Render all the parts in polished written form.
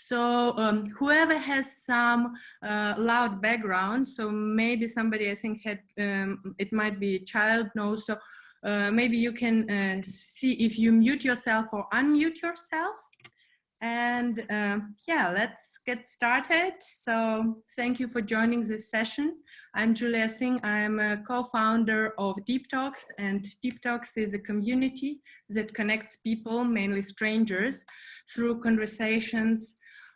So whoever has some loud background, so maybe somebody I think had, it might be a child, no, so maybe you can see if you mute yourself or unmute yourself. And yeah, let's get started. So thank you for joining this session. I'm Julia Singh. I'm a co-founder of Deep Talks, and Deep Talks is a community that connects people, mainly strangers, through conversations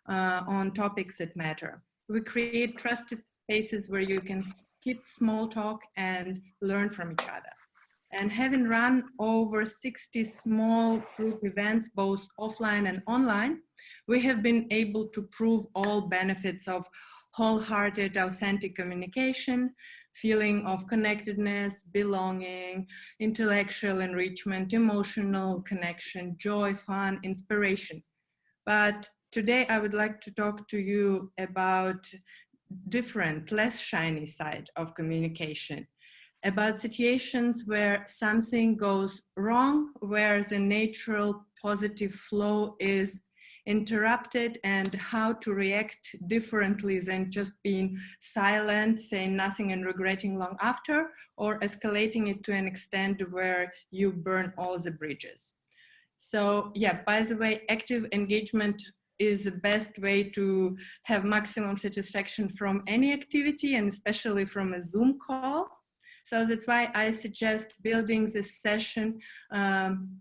on topics that matter. We create trusted spaces where you can skip small talk and learn from each other. And having run over 60 small group events, both offline and online, we have been able to prove all benefits of wholehearted, authentic communication, feeling of connectedness, belonging, intellectual enrichment, emotional connection, joy, fun, inspiration. But today I would like to talk to you about different, less shiny side of communication, about situations where something goes wrong, where the natural positive flow is interrupted, and how to react differently than just being silent, saying nothing and regretting long after, or escalating it to an extent where you burn all the bridges. So yeah, by the way, active engagement is the best way to have maximum satisfaction from any activity, and especially from a Zoom call. So that's why I suggest building this session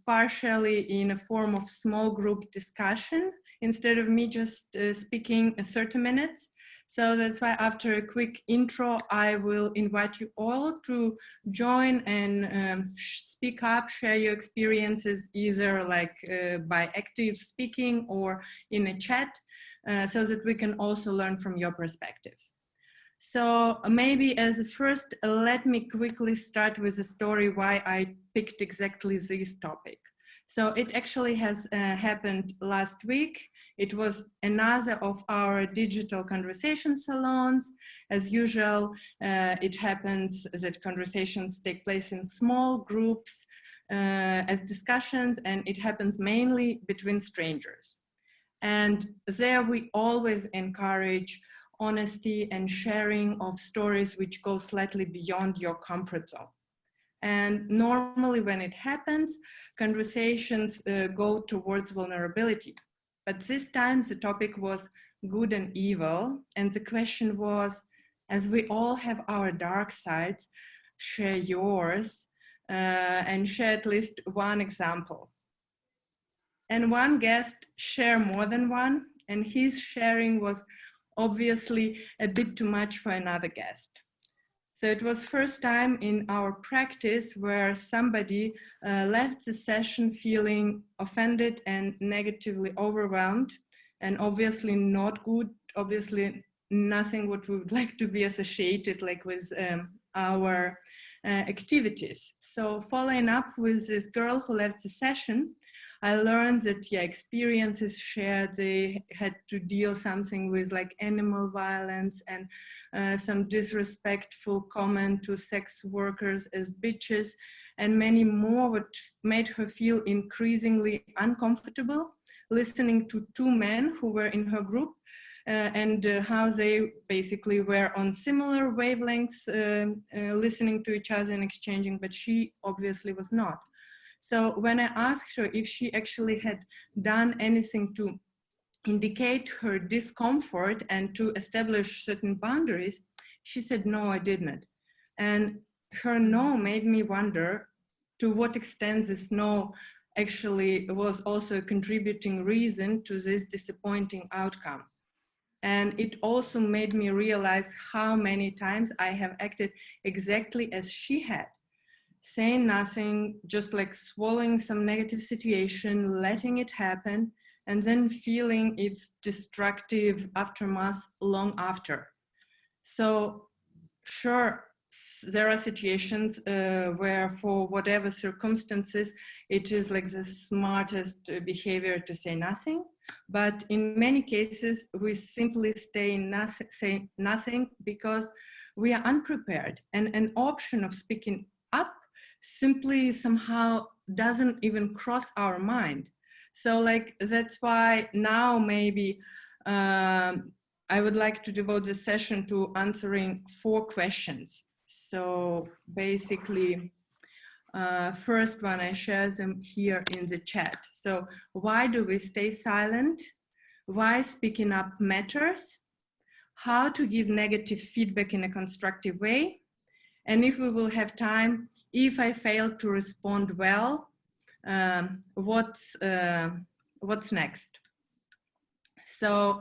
partially in a form of small group discussion instead of me just speaking 30 minutes. So that's why after a quick intro, I will invite you all to join and speak up, share your experiences, either like by active speaking or in a chat, so that we can also learn from your perspectives. So maybe as a first, let me quickly start with a story why I picked exactly this topic. So it actually has happened last week. It was another of our digital conversation salons. As usual, it happens that conversations take place in small groups as discussions, and it happens mainly between strangers. And there we always encourage honesty and sharing of stories which go slightly beyond your comfort zone. And normally when it happens, conversations go towards vulnerability. But this time the topic was good and evil. And the question was, as we all have our dark sides, share yours and share at least one example. And one guest shared more than one, and his sharing was obviously a bit too much for another guest. So it was first time in our practice where somebody left the session feeling offended and negatively overwhelmed, and obviously not good, obviously nothing what we would like to be associated like with our activities. So following up with this girl who left the session, I learned that experiences shared, they had to deal something with like animal violence and some disrespectful comment to sex workers as bitches and many more, what made her feel increasingly uncomfortable listening to two men who were in her group and how they basically were on similar wavelengths, listening to each other and exchanging, but she obviously was not. So when I asked her if she actually had done anything to indicate her discomfort and to establish certain boundaries, she said, no, I didn't. And her no made me wonder to what extent this no actually was also a contributing reason to this disappointing outcome. And it also made me realize how many times I have acted exactly as she had. Saying nothing, just like swallowing some negative situation, letting it happen, and then feeling its destructive aftermath long after. So sure, there are situations where for whatever circumstances, it is like the smartest behavior to say nothing. But in many cases, we simply say nothing because we are unprepared, and an option of speaking up simply somehow doesn't even cross our mind. So like, that's why now maybe I would like to devote this session to answering 4 questions. So basically, first one, I share them here in the chat. So why do we stay silent? Why speaking up matters? How to give negative feedback in a constructive way? And if we will have time, if I fail to respond well, what's next? So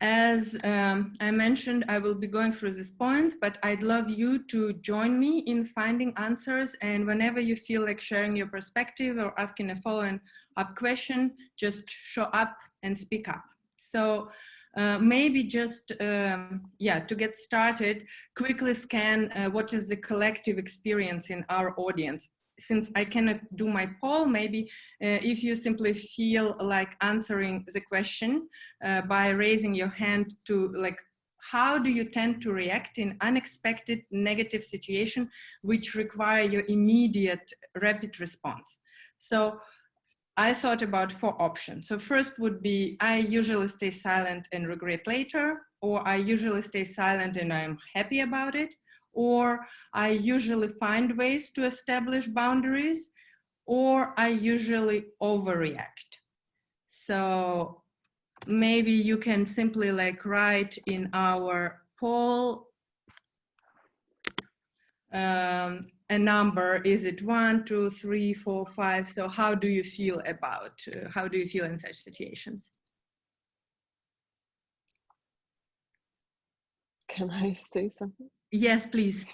as I mentioned, I will be going through these points, but I'd love you to join me in finding answers. And whenever you feel like sharing your perspective or asking a following up question, just show up and speak up. So maybe just, to get started, quickly scan what is the collective experience in our audience. Since I cannot do my poll, maybe if you simply feel like answering the question by raising your hand to like, how do you tend to react in unexpected negative situation which require your immediate rapid response? So I thought about 4 options. So first would be, I usually stay silent and regret later, or I usually stay silent and I'm happy about it, or I usually find ways to establish boundaries, or I usually overreact. So maybe you can simply like write in our poll a number. Is it 1, 2, 3, 4, 5? So how do you feel about, how do you feel in such situations? Can I say something? Yes, please.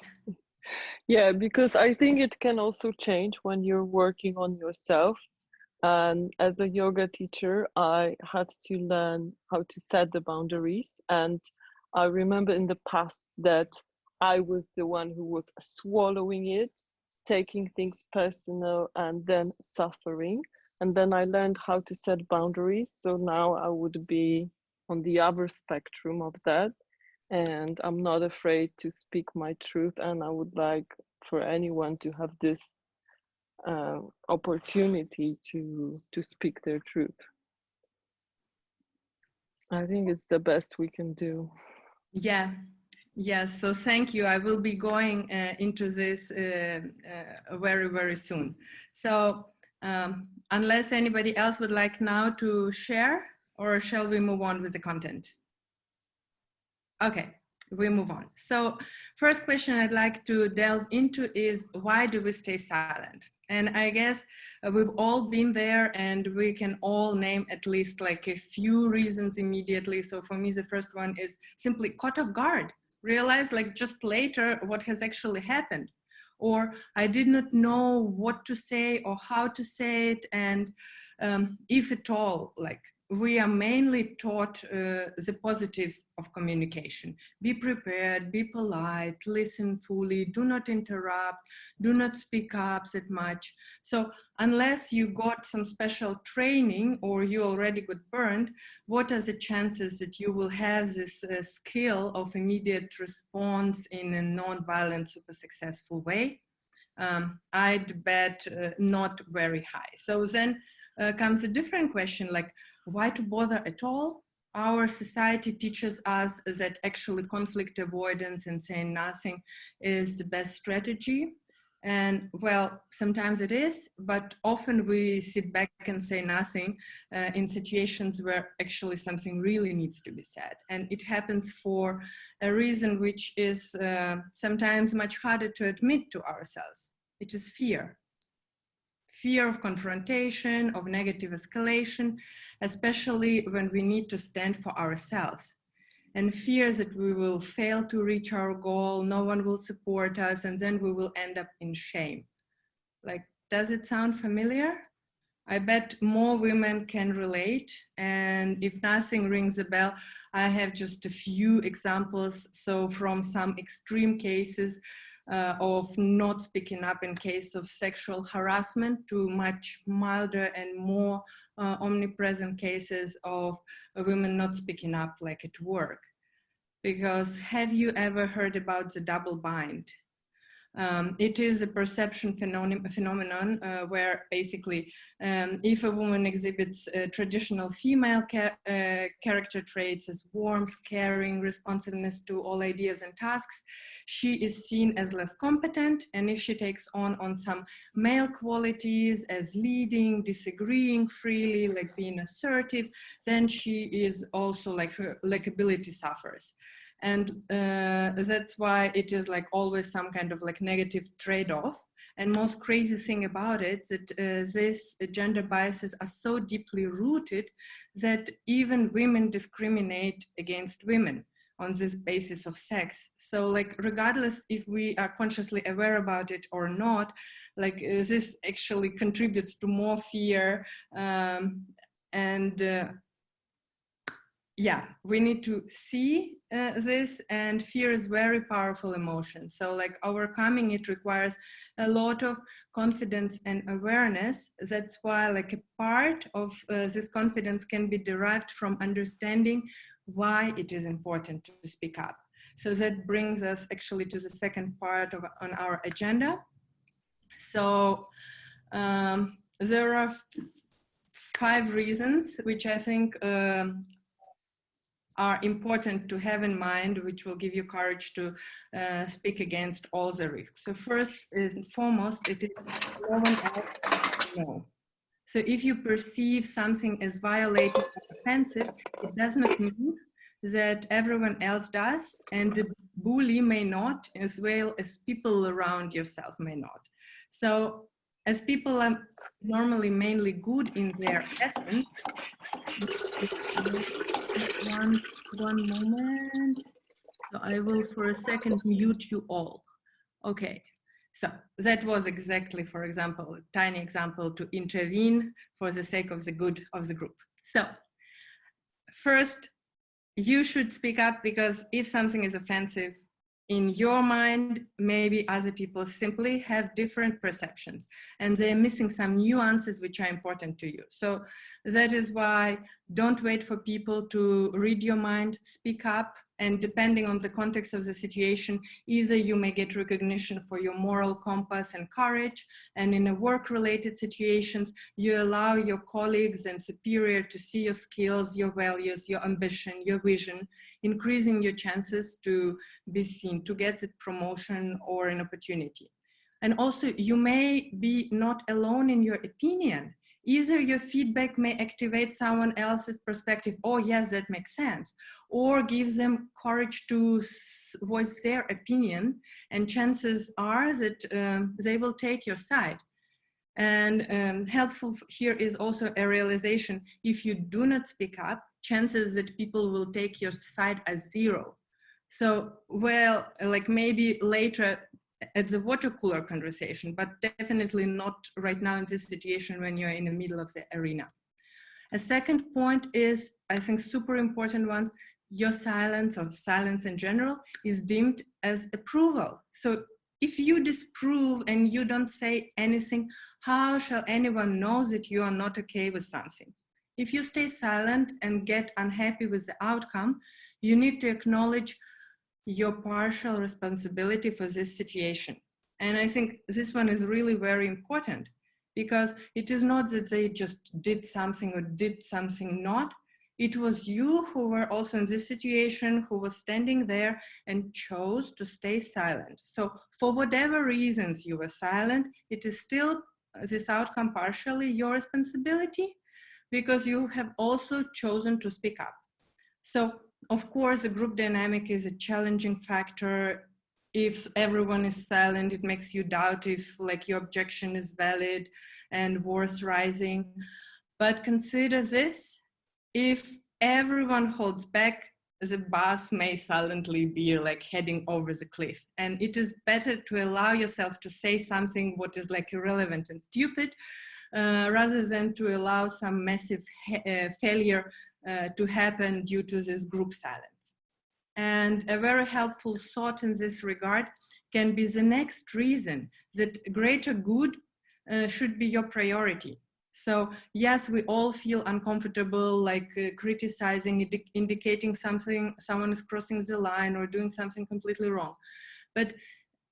Yeah, because I think it can also change when you're working on yourself. And as a yoga teacher, I had to learn how to set the boundaries. And I remember in the past that I was the one who was swallowing it, taking things personal, and then suffering. And then I learned how to set boundaries. So now I would be on the other spectrum of that. And I'm not afraid to speak my truth. And I would like for anyone to have this opportunity to speak their truth. I think it's the best we can do. Yeah. Yes, so thank you. I will be going into this very, very soon. So unless anybody else would like now to share, or shall we move on with the content? Okay, we move on. So first question I'd like to delve into is, why do we stay silent? And I guess we've all been there, and we can all name at least like a few reasons immediately. So for me, the first one is simply caught off guard. Realize like just later what has actually happened, or I did not know what to say or how to say it. And if at all, like we are mainly taught the positives of communication. Be prepared, be polite, listen fully, do not interrupt, do not speak up that much. So unless you got some special training or you already got burned, what are the chances that you will have this skill of immediate response in a non-violent, super successful way? I'd bet not very high. So then comes a different question, like, why to bother at all? Our society teaches us that actually conflict avoidance and saying nothing is the best strategy. And well, sometimes it is, but often we sit back and say nothing in situations where actually something really needs to be said. And it happens for a reason which is sometimes much harder to admit to ourselves. It is fear. Fear of confrontation, of negative escalation, especially when we need to stand for ourselves. And fear that we will fail to reach our goal, no one will support us, and then we will end up in shame. Like, does it sound familiar? I bet more women can relate. And if nothing rings a bell, I have just a few examples. So from some extreme cases of not speaking up in case of sexual harassment to much milder and more omnipresent cases of women not speaking up, like at work. Because have you ever heard about the double bind? It is a perception phenomenon where basically if a woman exhibits traditional female character traits as warmth, caring, responsiveness to all ideas and tasks, she is seen as less competent. And if she takes on some male qualities as leading, disagreeing freely, like being assertive, then she is also like her likability suffers. And that's why it is like always some kind of like negative trade-off. And most crazy thing about it that these gender biases are so deeply rooted that even women discriminate against women on this basis of sex. So like regardless if we are consciously aware about it or not, like this actually contributes to more fear yeah, we need to see this, and fear is very powerful emotion. So like overcoming it requires a lot of confidence and awareness. That's why like a part of this confidence can be derived from understanding why it is important to speak up. So that brings us actually to the second part on our agenda. So there are 5 reasons which I think are important to have in mind, which will give you courage to speak against all the risks. So first and foremost, it is no one else know. So if you perceive something as violating or offensive, it does not mean that everyone else does, and the bully may not, as well as people around yourself may not. So as people are normally mainly good in their essence, one moment. So I will for a second mute you all. Okay, so that was exactly, for example, a tiny example to intervene for the sake of the good of the group. So first, you should speak up, because if something is offensive in your mind, maybe other people simply have different perceptions and they're missing some nuances which are important to you. So that is why don't wait for people to read your mind, speak up. And depending on the context of the situation, either you may get recognition for your moral compass and courage, and in a work-related situations, you allow your colleagues and superior to see your skills, your values, your ambition, your vision, increasing your chances to be seen, to get a promotion or an opportunity. And also, you may be not alone in your opinion. Either your feedback may activate someone else's perspective, oh yes, that makes sense, or gives them courage to voice their opinion, and chances are that they will take your side. And helpful here is also a realization: if you do not speak up, chances that people will take your side as 0. So, well, like maybe later at the water cooler conversation, but definitely not right now in this situation when you're in the middle of the arena. A second point is, I think, super important one: your silence, or silence in general, is deemed as approval. So if you disprove and you don't say anything, how shall anyone know that you are not okay with something? If you stay silent and get unhappy with the outcome, you need to acknowledge your partial responsibility for this situation. And I think this one is really very important, because it is not that they just did something or did something not. It was you who were also in this situation, who was standing there and chose to stay silent. So for whatever reasons you were silent, it is still this outcome partially your responsibility, because you have also chosen to speak up. So of course, the group dynamic is a challenging factor. If everyone is silent, it makes you doubt if like your objection is valid and worth rising. But consider this: if everyone holds back, the bus may silently be like heading over the cliff. And it is better to allow yourself to say something what is like irrelevant and stupid, rather than to allow some massive failure to happen due to this group silence. And a very helpful thought in this regard can be the next reason: that greater good should be your priority. So yes, we all feel uncomfortable, like criticizing, indicating someone is crossing the line or doing something completely wrong. But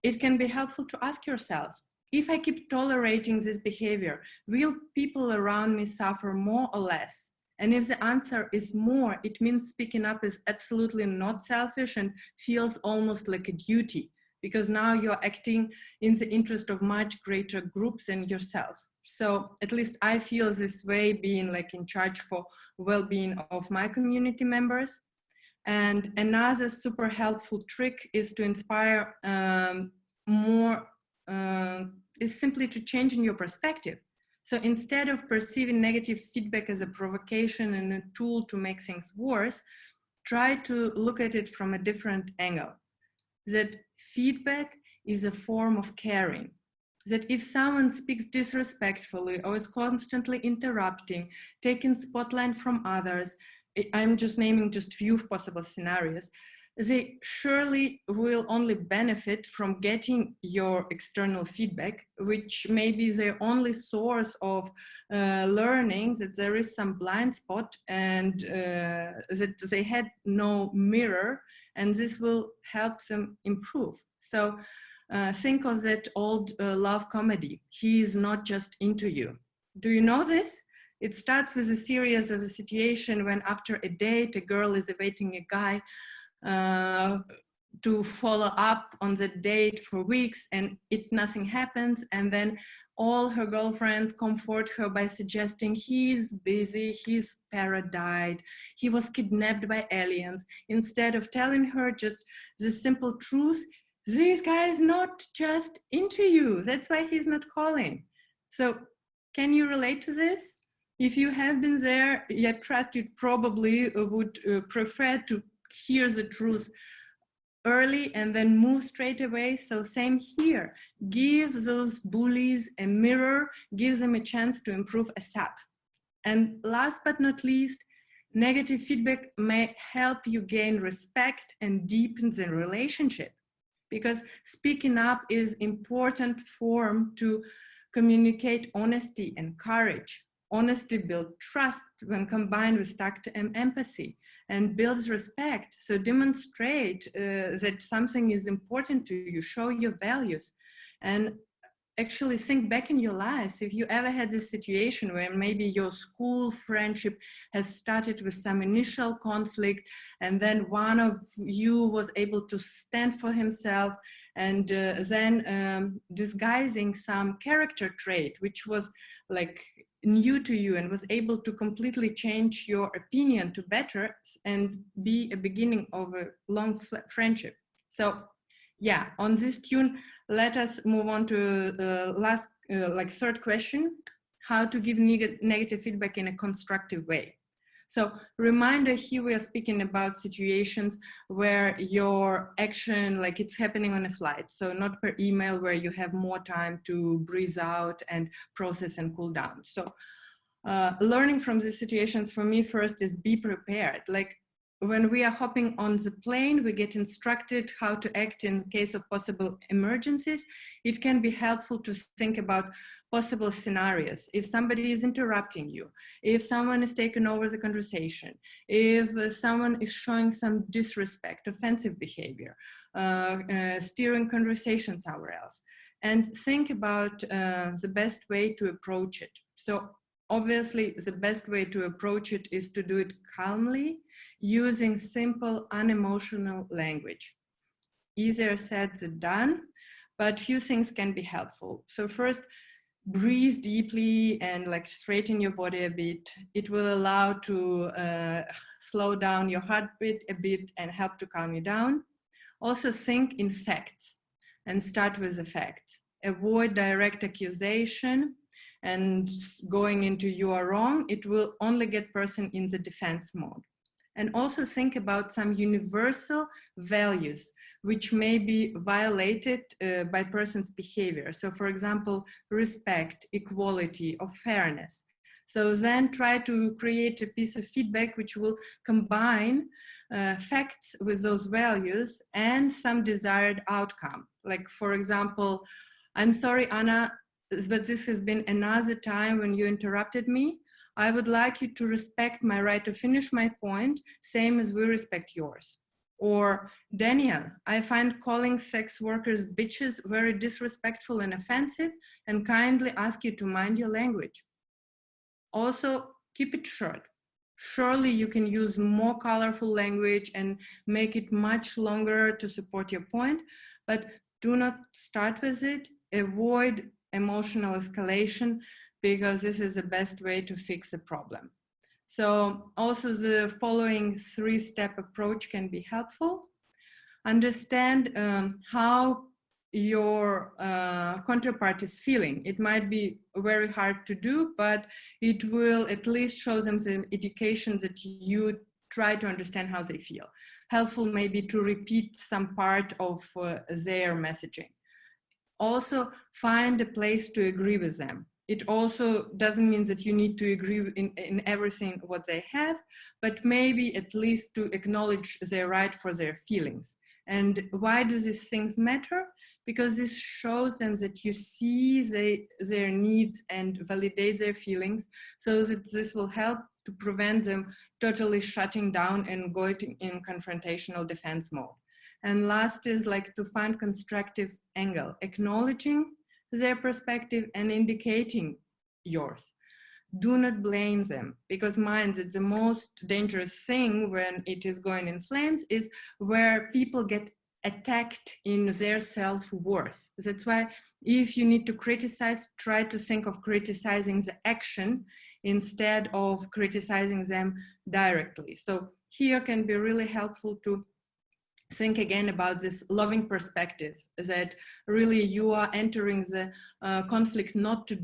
it can be helpful to ask yourself, if I keep tolerating this behavior, will people around me suffer more or less? And if the answer is more, it means speaking up is absolutely not selfish and feels almost like a duty, because now you're acting in the interest of much greater groups than yourself. So at least I feel this way, being like in charge for well-being of my community members. And another super helpful trick is to inspire more, is simply to change in your perspective. So instead of perceiving negative feedback as a provocation and a tool to make things worse, try to look at it from a different angle. That feedback is a form of caring. That if someone speaks disrespectfully or is constantly interrupting, taking spotlight from others, I'm just naming just few possible scenarios, they surely will only benefit from getting your external feedback, which may be their only source of learning that there is some blind spot and that they had no mirror, and this will help them improve. So think of that old love comedy, He Is Not Just Into You. Do you know this? It starts with a series of a situation when after a date, a girl is awaiting a guy to follow up on the date for weeks, and nothing happens, and then all her girlfriends comfort her by suggesting he's busy, his parrot died, he was kidnapped by aliens, instead of telling her just the simple truth, this guy is not just into you, that's why he's not calling. So can you relate to this? If you have been there, I trust you probably would prefer to hear the truth early and then move straight away. So same here, give those bullies a mirror, give them a chance to improve ASAP. And last but not least, negative feedback may help you gain respect and deepen the relationship, because speaking up is important form to communicate honesty and courage. Honesty builds trust when combined with tact and empathy, and builds respect. So demonstrate that something is important to you, show your values, and actually think back in your lives. If you ever had this situation where maybe your school friendship has started with some initial conflict, and then one of you was able to stand for himself, and then disguising some character trait which was like new to you and was able to completely change your opinion to better and be a beginning of a long friendship. So yeah, on this tune, let us move on to the last, third question, how to give negative feedback in a constructive way. So reminder, here we are speaking about situations where your action, like it's happening on a flight. So not per email where you have more time to breathe out and process and cool down. So learning from these situations for me first is be prepared. Like when we are hopping on the plane, we get instructed how to act in case of possible emergencies. It can be helpful to think about possible scenarios. If somebody is interrupting you, if someone is taking over the conversation, if someone is showing some disrespect, offensive behavior, steering conversation somewhere else, and think about the best way to approach it. So obviously, the best way to approach it is to do it calmly, using simple, unemotional language. Easier said than done, but few things can be helpful. So first, breathe deeply and like straighten your body a bit. It will allow to slow down your heartbeat a bit and help to calm you down. Also think in facts and start with the facts. Avoid direct accusation and going into you are wrong. It will only get person in the defense mode. And also think about some universal values which may be violated by person's behavior. So for example, respect, equality, or fairness. So then try to create a piece of feedback which will combine facts with those values and some desired outcome. Like for example, I'm sorry, Anna, but this has been another time when you interrupted me. I would like you to respect my right to finish my point, same as we respect yours. Or, Daniel, I find calling sex workers bitches very disrespectful and offensive, and kindly ask you to mind your language. Also, keep it short. Surely you can use more colorful language and make it much longer to support your point, but do not start with it. Avoid emotional escalation, because this is the best way to fix a problem. So also the following 3-step approach can be helpful. Understand how your counterpart is feeling. It might be very hard to do, but it will at least show them the education that you try to understand how they feel. Helpful maybe to repeat some part of their messaging. Also, find a place to agree with them. It also doesn't mean that you need to agree in everything what they have, but maybe at least to acknowledge their right for their feelings. And why do these things matter? Because this shows them that you see their needs and validate their feelings, so that this will help to prevent them totally shutting down and going in confrontational defense mode. And last is like to find constructive angle, acknowledging their perspective and indicating yours. Do not blame them, because mind, it's the most dangerous thing when it is going in flames is where people get attacked in their self-worth. That's why if you need to criticize, try to think of criticizing the action instead of criticizing them directly. So here can be really helpful to think again about this loving perspective, that really you are entering the conflict not to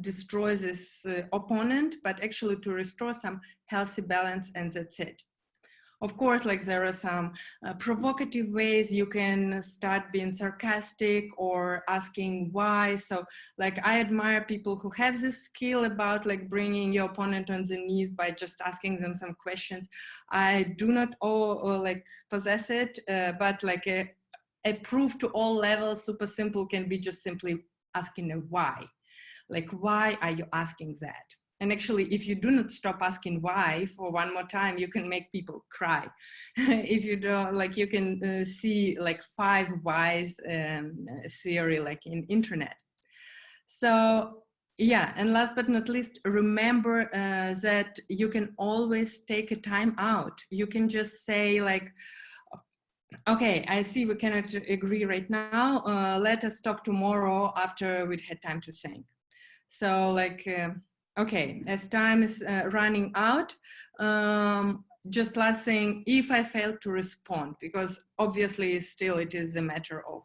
destroy this opponent, but actually to restore some healthy balance, and that's it. Of course, like there are some provocative ways you can start being sarcastic or asking why. So like I admire people who have this skill about like bringing your opponent on the knees by just asking them some questions. I do not like possess it, but like a proof to all levels, super simple, can be just simply asking a why. Like, why are you asking that? And actually, if you do not stop asking why for one more time, you can make people cry. If you don't, like, you can see like 5 whys theory, like in internet. So yeah, and last but not least, remember that you can always take a time out. You can just say like, okay, I see we cannot agree right now. Let us talk tomorrow after we'd had time to think. So like, okay, as time is running out, just last thing, if I fail to respond, because obviously still it is a matter of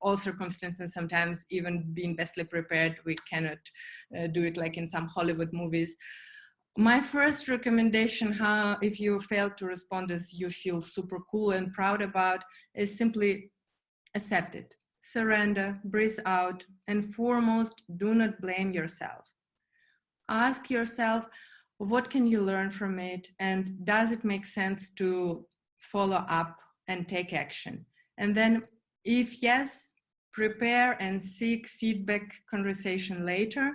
all circumstances, sometimes even being bestly prepared, we cannot do it like in some Hollywood movies. My first recommendation, how if you fail to respond as you feel super cool and proud about, is simply accept it. Surrender, breathe out, and foremost, do not blame yourself. Ask yourself, what can you learn from it? And does it make sense to follow up and take action? And then if yes, prepare and seek feedback conversation later.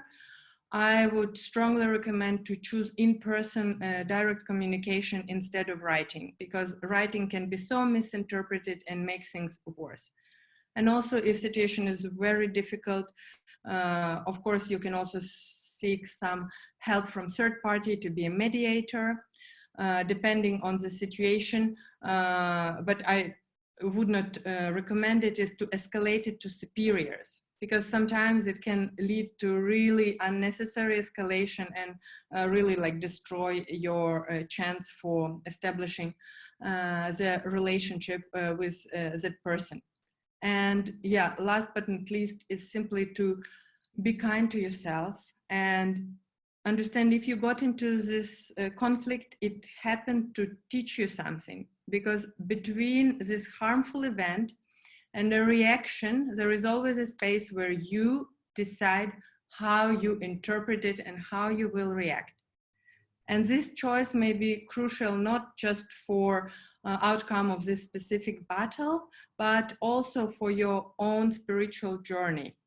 I would strongly recommend to choose in-person direct communication instead of writing, because writing can be so misinterpreted and make things worse. And also, if situation is very difficult, of course, you can also seek some help from third party to be a mediator, depending on the situation. But I would not recommend it is to escalate it to superiors, because sometimes it can lead to really unnecessary escalation and really like destroy your chance for establishing the relationship with that person. And yeah, last but not least is simply to be kind to yourself and understand if you got into this conflict, it happened to teach you something, because between this harmful event and a reaction, there is always a space where you decide how you interpret it and how you will react. And this choice may be crucial not just for outcome of this specific battle, but also for your own spiritual journey.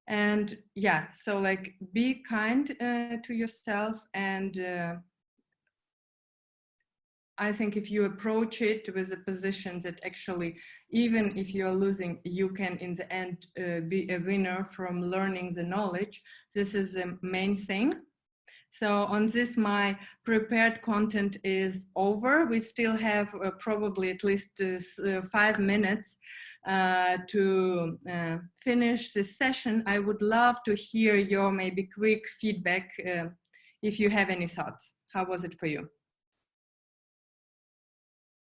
And yeah, so like be kind to yourself, and I think if you approach it with a position that actually, even if you're losing, you can in the end be a winner from learning the knowledge, this is the main thing. So on this, my prepared content is over. We still have probably at least 5 minutes to finish this session. I would love to hear your maybe quick feedback if you have any thoughts. How was it for you?